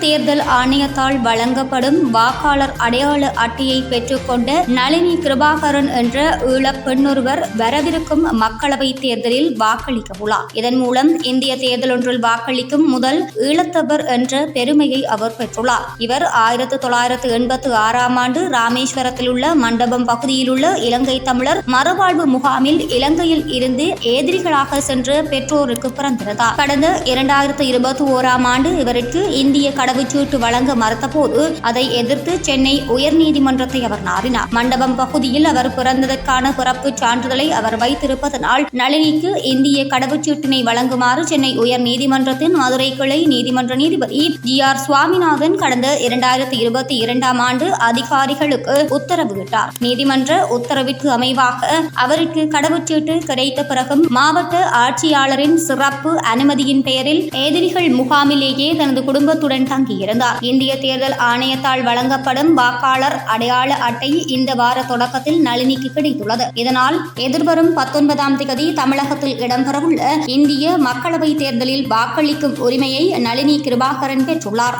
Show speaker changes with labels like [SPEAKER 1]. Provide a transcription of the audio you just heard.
[SPEAKER 1] தேர்தல் ஆணையத்தால் வழங்கப்படும் வாக்காளர் அடையாள அட்டையை பெற்றுக்கொண்ட நளினி கிருபாகரன் என்ற ஈழப் பெண்ணொருவர் வரவிருக்கும் மக்களவைத் தேர்தலில் வாக்களிக்க உள்ளார். இதன் மூலம் இந்திய தேர்தல் ஒன்றில் வாக்களிக்கும் முதல் ஈழத்தவர் என்ற பெருமையை அவர் பெற்றுள்ளார். இவர் 1986 ஆண்டு ராமேஸ்வரத்தில் உள்ள மண்டபம் பகுதியில் உள்ள இலங்கை தமிழர் மறுவாழ்வு முகாமில் இலங்கையில் இருந்து எதிரிகளாக சென்ற பெற்றோருக்கு பிறந்திருந்தார். கடந்த 2021 ஆண்டு இவருக்கு இந்திய கடவுச்சீட்டு வழங்க மறுத்தபோது அதை எதிர்த்து சென்னை உயர்நீதிமன்றத்தை அவர் நாடினார். மண்டபம் பகுதியில் அவர் பிறந்ததற்கான பிறப்பு சான்றிதழை அவர் வைத்திருப்பதனால் நளினிக்கு இந்திய கடவுச்சீட்டினை வழங்குமாறு சென்னை உயர்நீதிமன்றத்தின் மதுரை கிளை நீதிமன்ற நீதிபதி GR சுவாமிநாதன் கடந்த 2022 ஆண்டு அதிகாரிகளுக்கு உத்தரவிட்டார். நீதிமன்ற உத்தரவிற்கு அமைவாக அவருக்கு கடவுச்சீட்டு கிடைத்த பிறகும் மாவட்ட ஆட்சியாளரின் சிறப்பு அனுமதியின் பெயரில் எதிரிகள் முகாமிலேயே தனது குடும்பத்துடன் தங்கியிருந்தார். இந்திய தேர்தல் ஆணையத்தால் வழங்கப்படும் வாக்காளர் அடையாள அட்டை இந்த வார தொடக்கத்தில் நளினிக்கு கிடைத்துள்ளது. இதனால் எதிர்வரும் 19ஆம் தேதி தமிழகத்தில் இடம்பெறவுள்ள இந்திய மக்களவைத் தேர்தலில் வாக்களிக்கும் உரிமையை நளினி கிருபாகரன் பெற்றுள்ளார்.